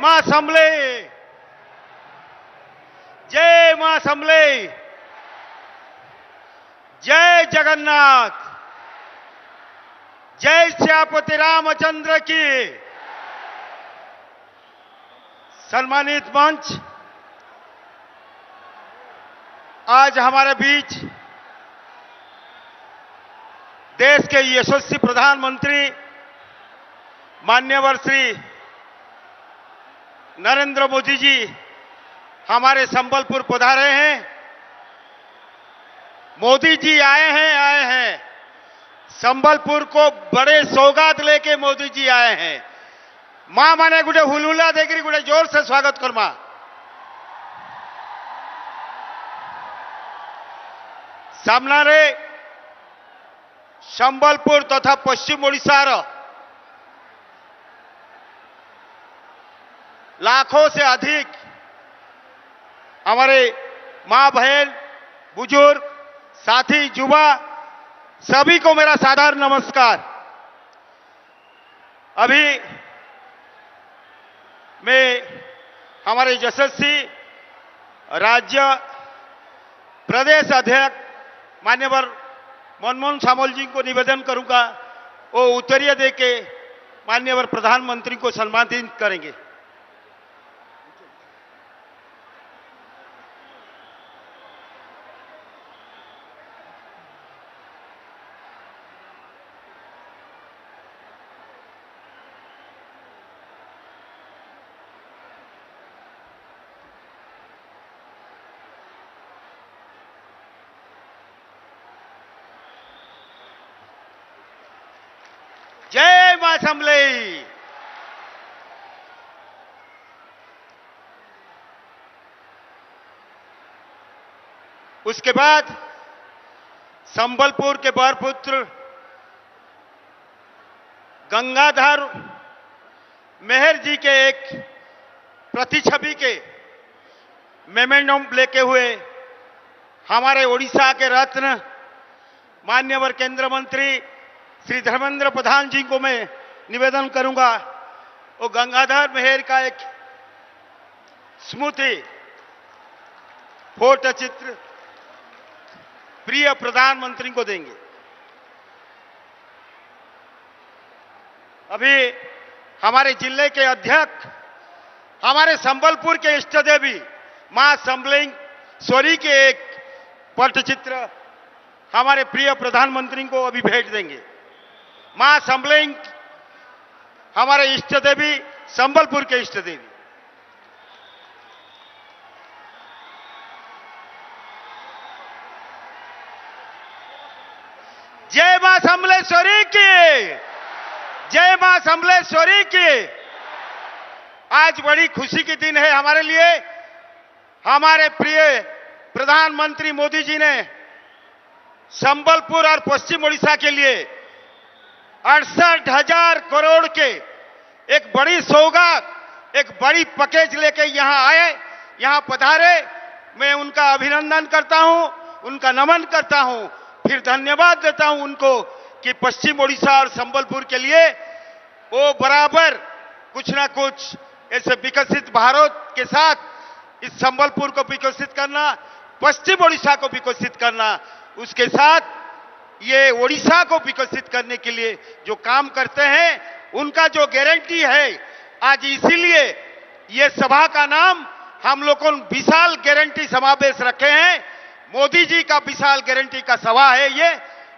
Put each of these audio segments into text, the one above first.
मां समले, जय मां समले, जय जगन्नाथ, जय श्यापति रामचंद्र की। सम्मानित मंच, आज हमारे बीच देश के यशस्वी प्रधानमंत्री माननीय श्री नरेंद्र मोदी जी हमारे संबलपुर पधारे हैं। मोदी जी आए हैं संबलपुर को बड़े सौगात लेके मोदी जी आए हैं। मां माने गुटे हुलहुला देकरी गुटे जोर से स्वागत कर मां। सामने संबलपुर तथा पश्चिम ओडिशार लाखों से अधिक हमारे मां बहन, बुजुर्ग, साथी, युवा सभी को मेरा सादर नमस्कार। अभी मैं हमारे यशस्वी राज्य प्रदेश अध्यक्ष माननीय मनमोहन सामल जी को निवेदन करूंगा, वो उत्तरीय देके माननीय प्रधानमंत्री को सम्मानित करेंगे। जय मां समले। उसके बाद संबलपुर के बरपुत्र गंगाधर मेहर जी के एक प्रतिछवि के मेमोरेंडम लेके हुए हमारे ओडिशा के रत्न माननीय केंद्र मंत्री श्री धर्मेंद्र प्रधान जी को मैं निवेदन करूंगा, वो गंगाधर मेहर का एक स्मृति फोटो चित्र प्रिय प्रधानमंत्री को देंगे। अभी हमारे जिले के अध्यक्ष हमारे संबलपुर के इष्ट देवी मां समलेश्वरी के एक पटचित्र हमारे प्रिय प्रधानमंत्री को अभी भेंट देंगे। मां समलेंग हमारे इष्ट देवी, संबलपुर के इष्ट देवी। जय मां समलेश्वरी की, जय मां समलेश्वरी की। आज बड़ी खुशी की दिन है हमारे लिए। हमारे प्रिय प्रधानमंत्री मोदी जी ने संबलपुर और पश्चिम ओडिशा के लिए 68,000 करोड़ के एक बड़ी सौगात, एक बड़ी पैकेज लेके यहां आए, यहां पधारे। मैं उनका अभिनंदन करता हूं, उनका नमन करता हूं, फिर धन्यवाद देता हूं उनको कि पश्चिम ओडिशा और संबलपुर के लिए वो बराबर कुछ ना कुछ ऐसे विकसित भारत के साथ इस संबलपुर को विकसित करना, पश्चिम ओडिशा को विकसित करना, उसके साथ ये ओडिशा को विकसित करने के लिए जो काम करते हैं उनका जो गारंटी है। आज इसीलिए ये सभा का नाम हम लोगों ने विशाल गारंटी समावेश रखे हैं। मोदी जी का विशाल गारंटी का सभा है ये।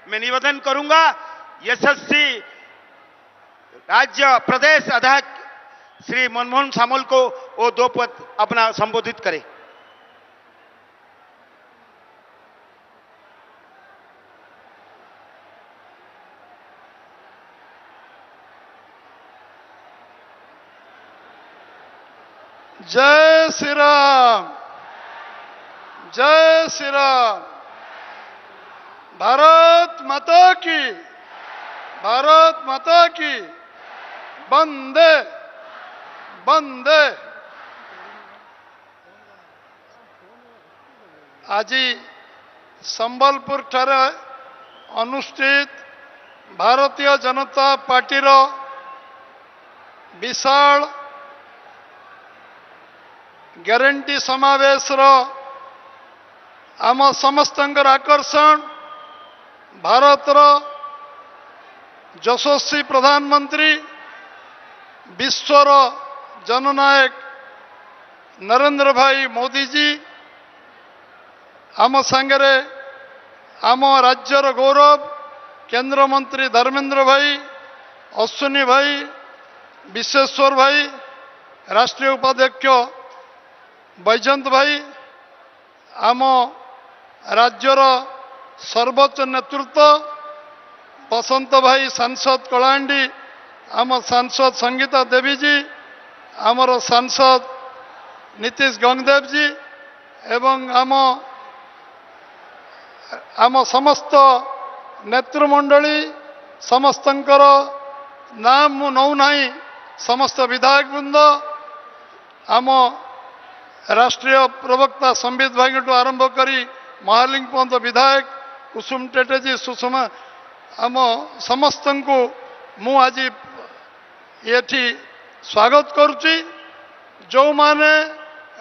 मैं निवेदन करूंगा यशस्वी राज्य प्रदेश अध्यक्ष श्री मनमोहन सामल को वो दो पद अपना संबोधित करें। जय श्री राम, जय श्री राम। भारत माता की, भारत माता की। वंदे वंदे। आज संबलपुर ठारे अनुष्ठित भारतीय जनता पार्टी विशाल ଗ୍ୟାରେଣ୍ଟି ସମାବେଶର ଆମ ସମସ୍ତଙ୍କର ଆକର୍ଷଣ ଭାରତର ଯଶସ୍ୱୀ ପ୍ରଧାନମନ୍ତ୍ରୀ ବିଶ୍ୱର जननायक नरेंद्र भाई मोदी जी आम सांगरे आम राज्यर गौरव केंद्र मंत्री धर्मेंद्र भाई अश्विनी भाई विश्वेश्वर भाई राष्ट्रीय उपाध्यक्ष बैजयंत भाई आम राज्यर सर्वोच्च नेतृत्व बसंत भाई सांसद कलाहांडी आम सांसद संगीता देवी जी आमर सांसद नीतीश गंगदेव जी एवं आम समस्त नेतृमंडली समस्तंकर नाम मु नौ नाही समस्त विधायक वृंद आम राष्ट्रीय प्रवक्ता संबित भाई आरंभ करी महालिंग पर्यंत विधायक कुसुम टेटेजी सुषमा आम समस्त को मु आज ये स्वागत करुच्ची जो माने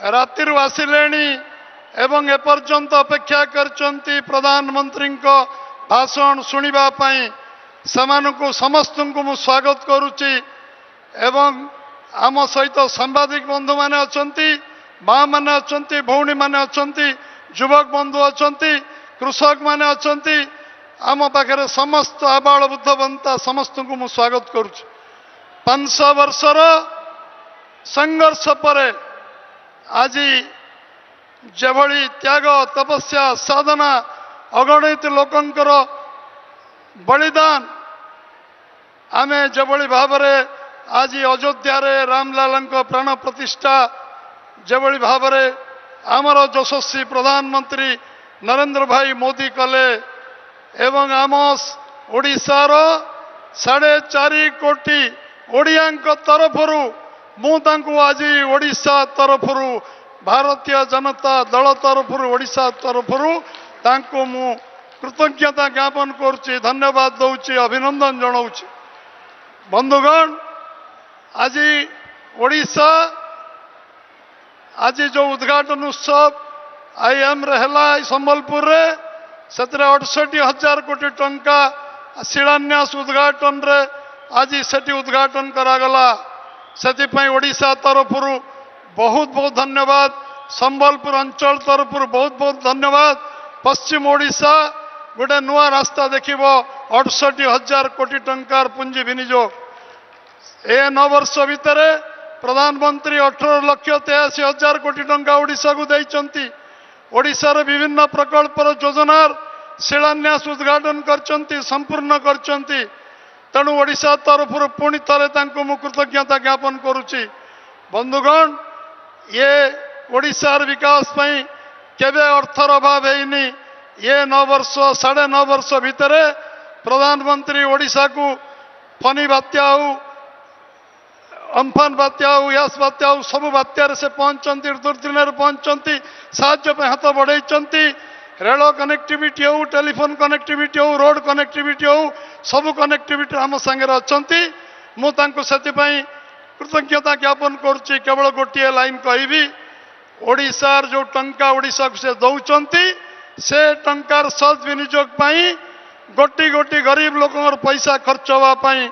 रातिर आसिले एवं एपर्यंत अपेक्षा करचंती प्रधानमंत्री भाषण शुणा को समस्त को मु स्वागत करुच्ची एवं आम सहित सांबादिक बंधु माने अछंती माँ माने अछंती भौणी माने अछंती युवक बंधु अछंती कृषक माने अछंती आम पाखे समस्त आबाल बुद्ध बंता समस्त को मु स्वागत करुच्ची 500 वर्षर संघर्ष पर आज जेभली त्याग तपस्या साधना अगणित लोकंकर बलिदान आमे जेभली भावरे आज अयोध्या रे रामलाल प्राण प्रतिष्ठा जेभली भावरे आमर यशस्वी प्रधानमंत्री नरेंद्र भाई मोदी कले एवं आम ओडिशार 4.5 कोटी ओडिया तरफर मुझे आज ओडिशा तरफर भारतीय जनता दल तरफर ओडिशा तरफर मु कृतज्ञता ज्ञापन करुच्ची धन्यवाद दौची अभिनंदन जनाऊँ बंधुगण आज ओडिशा आज जो उद्घाटन उत्सव IIM रहा संबलपुर रे से 68,000 कोटी टंका शिलान्यास उद्घाटन रे आज सेठी उद्घाटन करागला से ओडिशा तरफर बहुत बहुत धन्यवाद संबलपुर अंचल तरफर बहुत बहुत धन्यवाद पश्चिम ओडिशा गोटे नुआ रास्ता देखिब 68,000 कोटी टंकार पुंजी विनियोग ए 9 वर्ष भितर प्रधानमंत्री 18,83,000 कोटी टंका ओडिशा को देइचंती ओडिशार विभिन्न प्रकल्पर योजनार शिलान्यास उद्घाटन करचंती संपूर्ण करचंती तेणु ओडिशा तरफर पुणी थे मु कृतज्ञता ज्ञापन करुच्ची बंधुगण ये ओडिशार विकास केबे अर्थर अभाव है ये 9 वर्ष 9.5 वर्ष भितर प्रधानमंत्री ओडिशा को फनी बात्या हो अम्फान बात्या हो यास बात्या हो सब बात्यार से पहुंचती दुर्दिन पहुंचती साहाय्य हाथ बढ़ाई रेल कनेक्टिविटी हो टेलीफोन कनेक्टिविटी हो रोड कनेक्टिविटी हो सब कनेक्टिविटी आम सांगे अच्छा मुझे कृतज्ञता ज्ञापन करुच्ची केवल गोटे लाइन कहि ओडिशार जो टंका ओडिशा को से दौरान से टंकार सद्विनियोग गोटी गोटी गरीब लोक पैसा खर्च होगापाई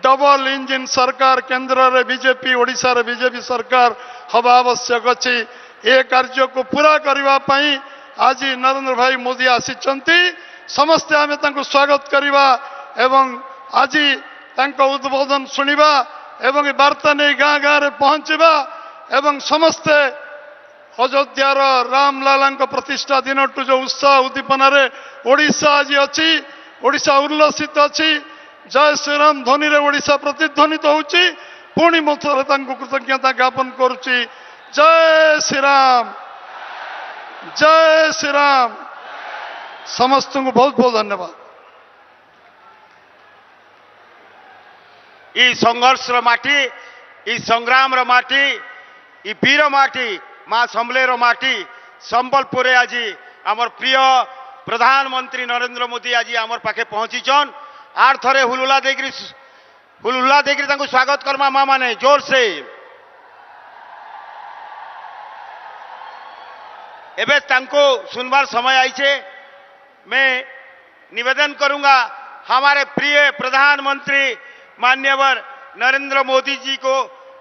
डबल इंजिन सरकार केंद्र रे बीजेपी ओडिशा रे बीजेपी सरकार हवा आवश्यक अच्छी ये कार्य को पूरा करने आज नरेंद्र भाई मोदी आसिचंती समस्ते आमे तांको स्वागत करिबा एवं आज तांको उद्बोधन सुनिबा एवं वार्ता नहीं गाँ गाँ रे पहुँचबा एवं समस्ते अयोध्यार रामलाल प्रतिष्ठा दिन जो उत्साह उद्दीपन ओडिशा आज अच्छी ओडिशा उल्लसित अच्छी जय श्रीराम ध्वनि रे ओडिशा प्रतिध्वनित होउची पुणी मथरे तांको कृतज्ञता ज्ञापन करुच्ची जय श्रीराम समस्त को बहुत बहुत धन्यवाद ई संघर्ष माटी ई संग्राम माटी ई वीर माटी माँ सम्बलेर माटी संबलपुर आज आमर प्रिय प्रधानमंत्री नरेंद्र मोदी आज आमर पाखे पहुंचीचन आर थरे हुलुला देकरी स्वागत करमा माँ माने जोर से एबे तांको सुनवार समय आई छे। मैं निवेदन करूंगा हमारे प्रिय प्रधानमंत्री माननीय नरेंद्र मोदी जी को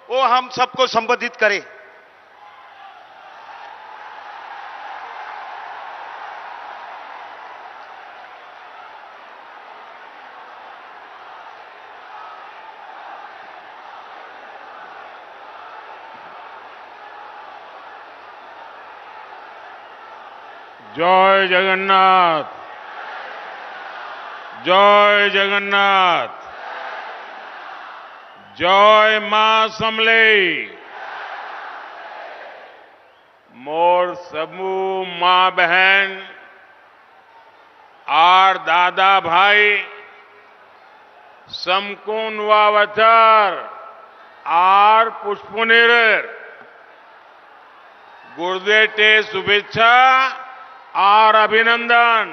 वो हम सबको संबोधित करें। जय जगन्नाथ, जय जगन्नाथ, जय मां समले। मोर समूह मां बहन आर दादा भाई समकुन वावचर आर पुष्पनेर गुरुदेव शुभेच्छा और अभिनंदन।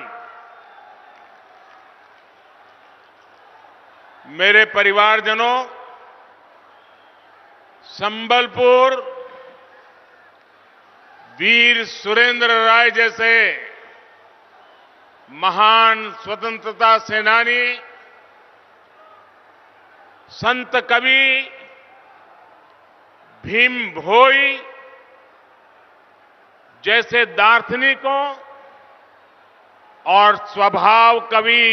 मेरे परिवारजनों, संबलपुर वीर सुरेंद्र राय जैसे महान स्वतंत्रता सेनानी, संत कवि भीम भोई जैसे दार्शनिकों और स्वभाव कवि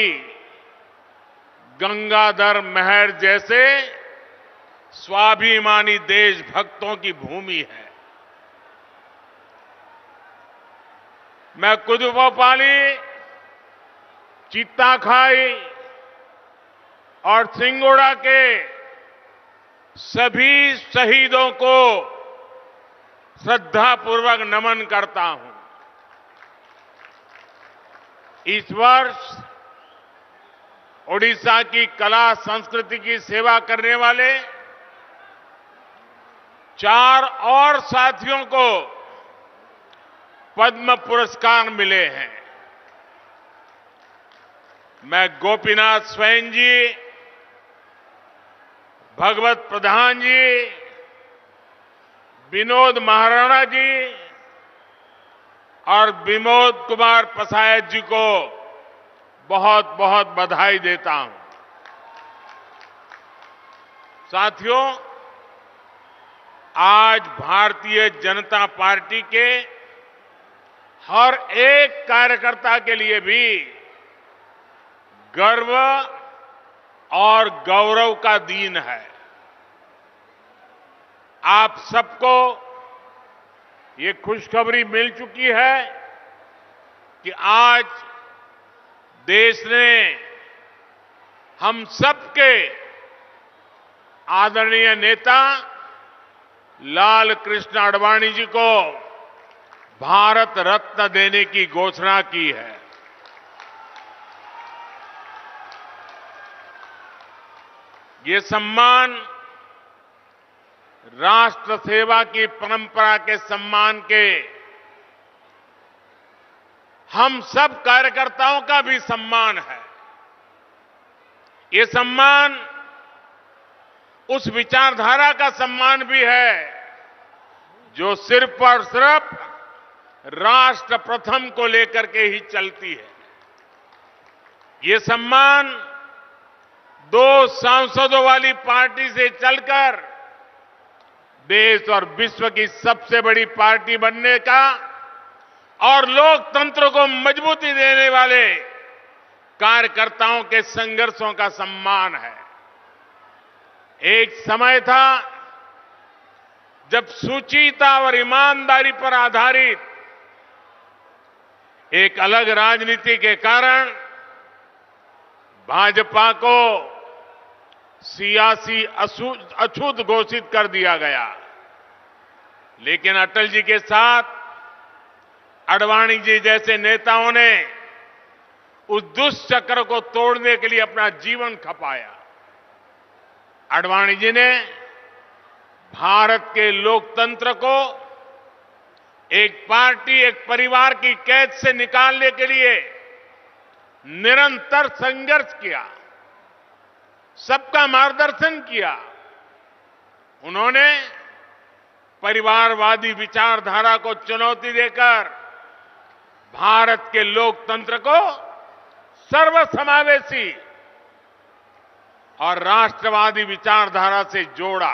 गंगाधर मेहर जैसे स्वाभिमानी देशभक्तों की भूमि है। मैं कुदुपोपाली, चित्ताखाई और सिंगोड़ा के सभी शहीदों को श्रद्धापूर्वक नमन करता हूं। इस वर्ष ओडिशा की कला संस्कृति की सेवा करने वाले 4 और साथियों को पद्म पुरस्कार मिले हैं। मैं गोपीनाथ स्वयं जी, भगवत प्रधान जी, विनोद महाराणा जी और विमोद कुमार पसायत जी को बहुत बहुत बधाई देता हूं। साथियों, आज भारतीय जनता पार्टी के हर एक कार्यकर्ता के लिए भी गर्व और गौरव का दिन है। आप सबको ये खुशखबरी मिल चुकी है कि आज देश ने हम सबके आदरणीय नेता लाल कृष्ण आडवाणी जी को भारत रत्न देने की घोषणा की है। ये सम्मान राष्ट्र सेवा की परंपरा के सम्मान के हम सब कार्यकर्ताओं का भी सम्मान है। ये सम्मान उस विचारधारा का सम्मान भी है जो सिर्फ और सिर्फ राष्ट्र प्रथम को लेकर के ही चलती है। ये सम्मान 2 सांसदों वाली पार्टी से चलकर देश और विश्व की सबसे बड़ी पार्टी बनने का और लोकतंत्र को मजबूती देने वाले कार्यकर्ताओं के संघर्षों का सम्मान है। एक समय था जब शुचिता और ईमानदारी पर आधारित एक अलग राजनीति के कारण भाजपा को सियासी अछूत घोषित कर दिया गया। लेकिन अटल जी के साथ आडवाणी जी जैसे नेताओं ने उस दुष्चक्र को तोड़ने के लिए अपना जीवन खपाया। आडवाणी जी ने भारत के लोकतंत्र को एक पार्टी, एक परिवार की कैद से निकालने के लिए निरंतर संघर्ष किया, सबका मार्गदर्शन किया। उन्होंने परिवारवादी विचारधारा को चुनौती देकर भारत के लोकतंत्र को सर्वसमावेशी और राष्ट्रवादी विचारधारा से जोड़ा।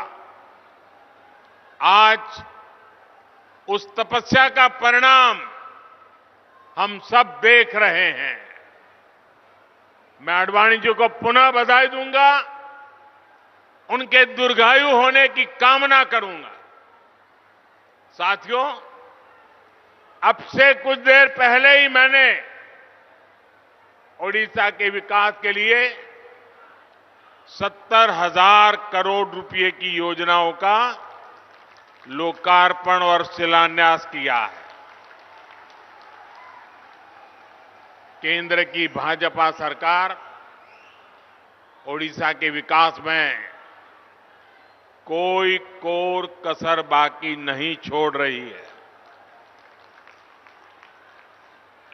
आज उस तपस्या का परिणाम हम सब देख रहे हैं। मैं आडवाणी जी को पुनः बधाई दूंगा, उनके दीर्घायु होने की कामना करूंगा। साथियों, अब से कुछ देर पहले ही मैंने ओडिशा के विकास के लिए 70,000 करोड़ रुपए की योजनाओं का लोकार्पण और शिलान्यास किया है। केंद्र की भाजपा सरकार ओडिशा के विकास में कोई कोर कसर बाकी नहीं छोड़ रही है।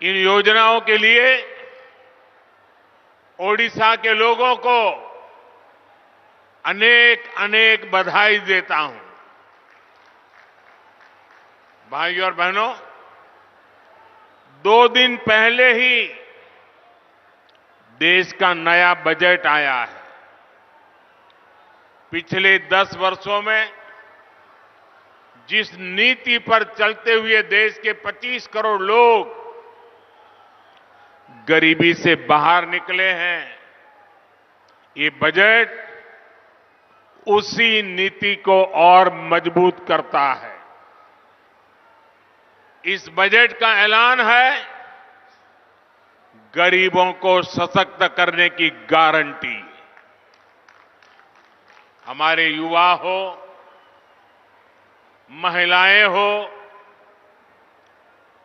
इन योजनाओं के लिए ओडिशा के लोगों को अनेक अनेक बधाई देता हूं। भाइयों और बहनों, 2 दिन पहले ही देश का नया बजट आया है। पिछले 10 वर्षों में जिस नीति पर चलते हुए देश के 25 करोड़ लोग गरीबी से बाहर निकले हैं, ये बजट उसी नीति को और मजबूत करता है। इस बजट का ऐलान है गरीबों को सशक्त करने की गारंटी। हमारे युवा हो, महिलाएं हो,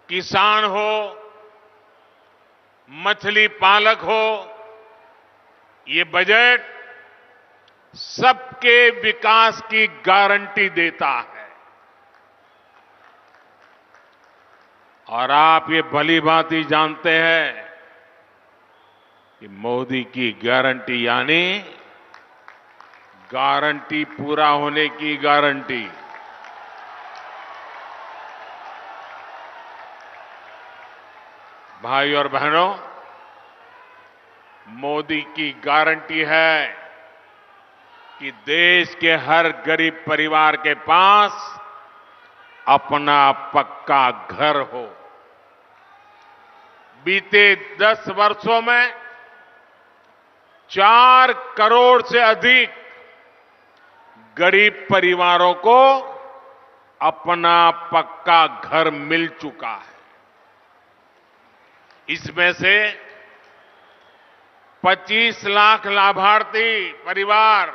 किसान हो, मछली पालक हो, ये बजट सबके विकास की गारंटी देता है। और आप ये भली भांति जानते हैं कि मोदी की गारंटी यानी गारंटी पूरा होने की गारंटी। भाई और बहनों, मोदी की गारंटी है कि देश के हर गरीब परिवार के पास अपना पक्का घर हो। बीते 10 वर्षों में 4 करोड़ से अधिक गरीब परिवारों को अपना पक्का घर मिल चुका है। इसमें से 25 लाख लाभार्थी परिवार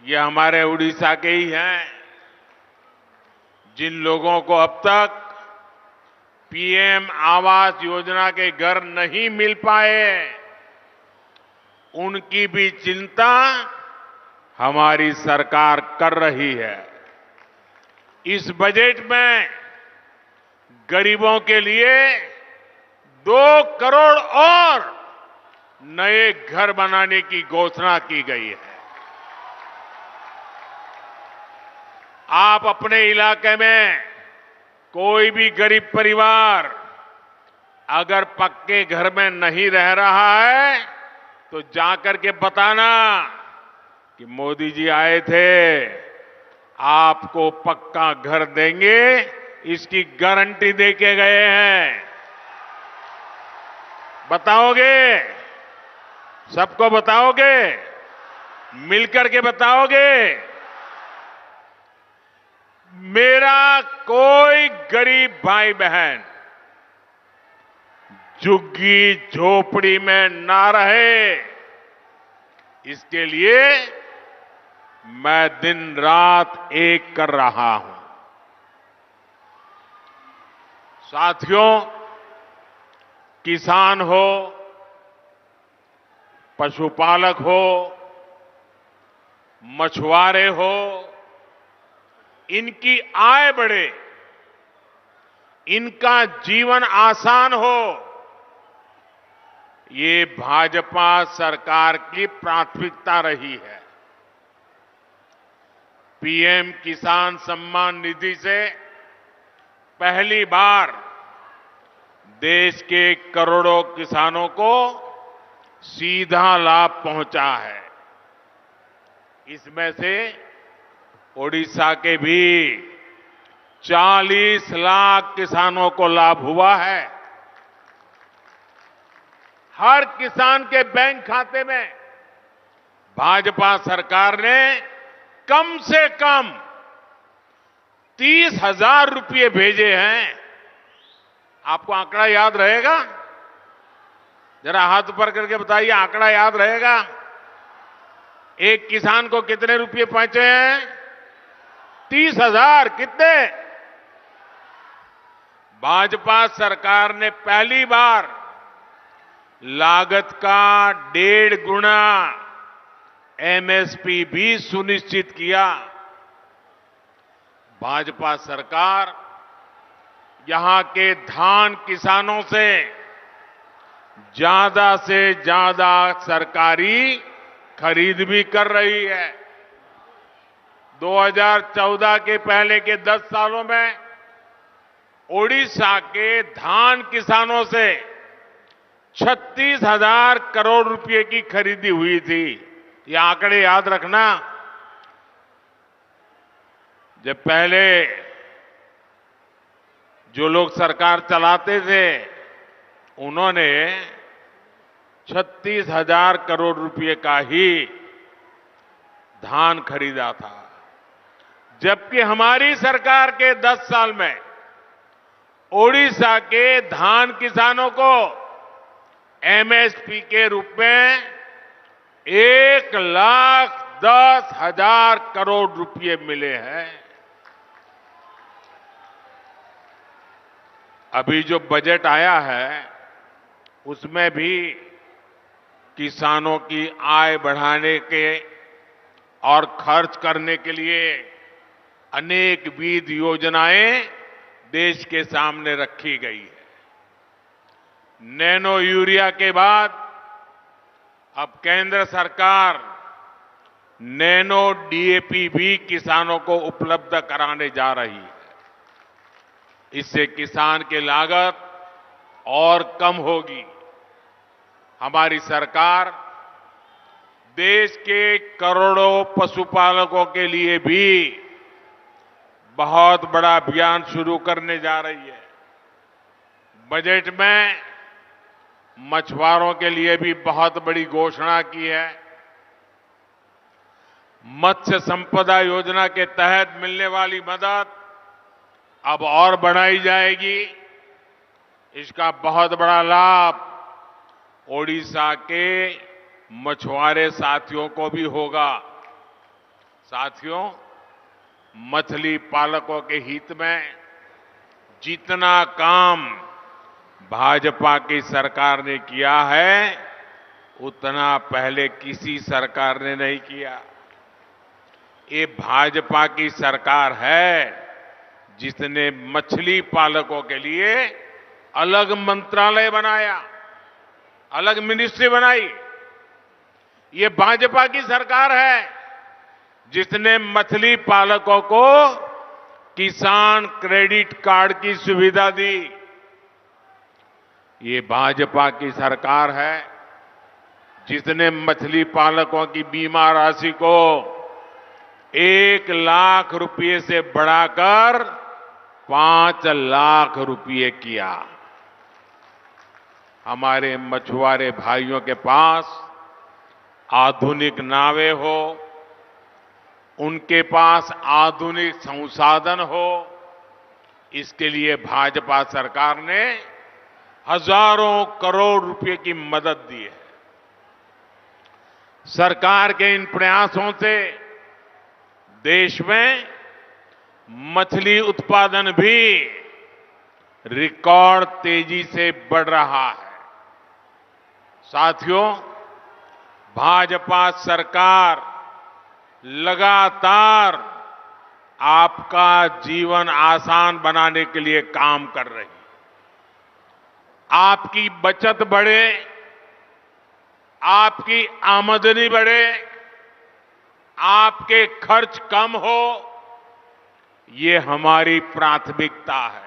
ये हमारे उड़ीसा के ही हैं, जिन लोगों को अब तक पीएम आवास योजना के घर नहीं मिल पाए, उनकी भी चिंता हमारी सरकार कर रही है। इस बजट में गरीबों के लिए 2 करोड़ और नए घर बनाने की घोषणा की गई है। आप अपने इलाके में कोई भी गरीब परिवार अगर पक्के घर में नहीं रह रहा है तो जाकर के बताना कि मोदी जी आए थे, आपको पक्का घर देंगे, इसकी गारंटी देके गए हैं। बताओगे? सबको बताओगे? मिलकर के बताओगे? मेरा कोई गरीब भाई बहन झुग्गी झोपड़ी में ना रहे, इसके लिए मैं दिन रात एक कर रहा हूं। साथियों, किसान हो, पशुपालक हो, मछुआरे हो, इनकी आय बढ़े, इनका जीवन आसान हो, ये भाजपा सरकार की प्राथमिकता रही है। पीएम किसान सम्मान निधि से पहली बार देश के करोड़ों किसानों को सीधा लाभ पहुंचा है। इसमें से ओडिशा के भी 40 लाख किसानों को लाभ हुआ है। हर किसान के बैंक खाते में भाजपा सरकार ने कम से कम 30,000 रुपये भेजे हैं। आपको आंकड़ा याद रहेगा? जरा हाथ ऊपर करके बताइए, आंकड़ा याद रहेगा? एक किसान को कितने रुपये पहुंचे हैं? 30,000। कितने? भाजपा सरकार ने पहली बार लागत का 1.5 गुना एमएसपी भी सुनिश्चित किया। भाजपा सरकार यहां के धान किसानों से ज्यादा सरकारी खरीद भी कर रही है। 2014 के पहले के 10 सालों में ओडिशा के धान किसानों से 36,000 करोड़ रुपए की खरीदी हुई थी। ये आंकड़े याद रखना। जब पहले जो लोग सरकार चलाते थे उन्होंने 36,000 करोड़ रुपए का ही धान खरीदा था, जबकि हमारी सरकार के 10 साल में ओडिशा के धान किसानों को एमएसपी के रूप में 1,10,000 करोड़ रुपए मिले हैं। अभी जो बजट आया है उसमें भी किसानों की आय बढ़ाने के और खर्च करने के लिए अनेक विविध योजनाएं देश के सामने रखी गई है। नैनो यूरिया के बाद अब केंद्र सरकार नैनो डीएपी भी किसानों को उपलब्ध कराने जा रही है। इससे किसान की लागत और कम होगी। हमारी सरकार देश के करोड़ों पशुपालकों के लिए भी बहुत बड़ा अभियान शुरू करने जा रही है। बजट में मछुआरों के लिए भी बहुत बड़ी घोषणा की है। मत्स्य संपदा योजना के तहत मिलने वाली मदद अब और बढ़ाई जाएगी। इसका बहुत बड़ा लाभ ओडिशा के मछुआरे साथियों को भी होगा। साथियों, मछली पालकों के हित में जितना काम भाजपा की सरकार ने किया है उतना पहले किसी सरकार ने नहीं किया। ये भाजपा की सरकार है जिसने मछली पालकों के लिए अलग मंत्रालय बनाया, अलग मिनिस्ट्री बनाई। ये भाजपा की सरकार है जिसने मछली पालकों को किसान क्रेडिट कार्ड की सुविधा दी। ये भाजपा की सरकार है जिसने मछली पालकों की बीमा राशि को 1 लाख रुपए से बढ़ाकर 5 लाख रुपए किया। हमारे मछुआरे भाइयों के पास आधुनिक नावें हो, उनके पास आधुनिक संसाधन हो, इसके लिए भाजपा सरकार ने हजारों करोड़ रुपए की मदद दी है। सरकार के इन प्रयासों से देश में मछली उत्पादन भी रिकॉर्ड तेजी से बढ़ रहा है। साथियों, भाजपा सरकार लगातार आपका जीवन आसान बनाने के लिए काम कर रही है। आपकी बचत बढ़े, आपकी आमदनी बढ़े, आपके खर्च कम हो, ये हमारी प्राथमिकता है।